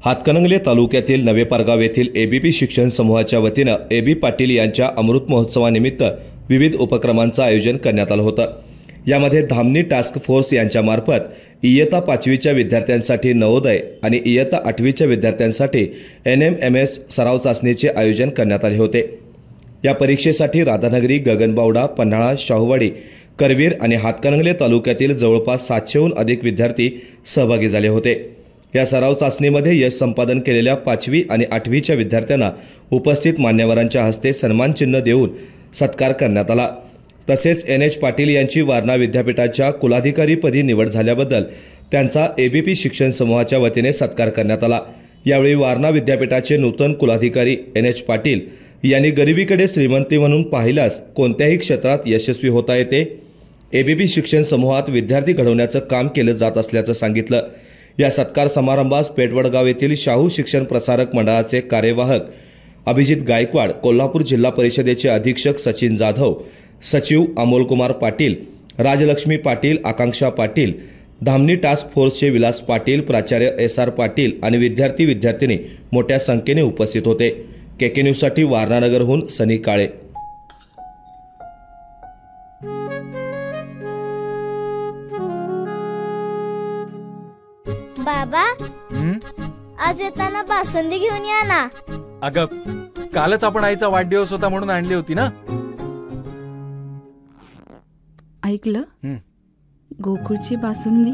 हातकणंगले तालुक्यातील नवे पारगाव येथील एबीपी शिक्षण समूहाच्या वतीनं ए.बी. पाटील यांच्या अमृत महोत्सवानिमित्त विविध उपक्रमांचं आयोजन करण्यात आलं होतं। यामध्ये धामणी टास्क फोर्स यांच्यामार्फत इयत्ता 5वीच्या विद्यार्थ्यांसाठी नवोदय आणि इयत्ता 8वीच्या विद्यार्थ्यांसाठी NMMS सराव चाचणीचे आयोजन करण्यात आले होते। या परीक्षेसाठी राधानगरी, गगनबावडा, पन्हाळा, शाहूवाडी, करवीर आणि हातकणंगले तालुक्यातील जवळपास 700हून अधिक विद्यार्थी सहभागी झाले होते। या सराव चाचणीमध्ये यश संपादन केलेल्या 5वी आणि 8वीच्या विद्यार्थ्यांना उपस्थित मान्यवरांच्या हस्ते सन्मान चिन्ह देऊन सत्कार करण्यात आला। तसेच NH पाटील यांची वारणा विद्यापीठाच्या कुलाधिकारीपदी निवड झाल्याबद्दल त्यांचा एबीपी शिक्षण समूहाच्या वतीने सत्कार करण्यात आला। यावेळी वारणा विद्यापीठाचे नूतन कुलाधिकारी NH पाटील यांनी गरिबीकडे श्रीमंती म्हणून पाहिल्यास कोणत्याही क्षेत्रात यशस्वी होता येते। एबीपी शिक्षण समूहात विद्यार्थी घडवण्याचं काम केलं जात असल्याचं सांगितलं। या सत्कार समारंभास पेठवडगाव येथील शाहू शिक्षण प्रसारक मंडळाचे कार्यवाहक अभिजित गायकवाड, कोल्हापूर जिल्हा परिषदेचे अधीक्षक सचिन जाधव, सचिव अमोलकुमार पाटील, राजलक्ष्मी पाटील, आकांक्षा पाटील, धामणी टास्क फोर्सचे विलास पाटील, प्राचार्य SR पाटील आणि विद्यार्थी-विद्यार्थिनी मोठ्या संख्येने उपस्थित होते। KK न्यूजसाठी वारणानगरहून सनी काळे। बाबा, आज येताना बासुंदी घेऊन या ना। अगं, कालच आपण आईचा वाढदिवस होता म्हणून आणली होती ना। ऐकलं, गोकुळची बासुंदी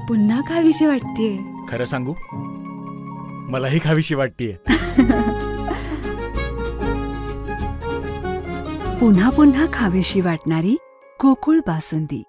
पुन्हा खावीशी वाटतेय। खरं सांगू, मलाही खावीशी वाटतेय। पुन्हा पुन्हा खावीशी वाटणारी गोकुळ बासुंदी।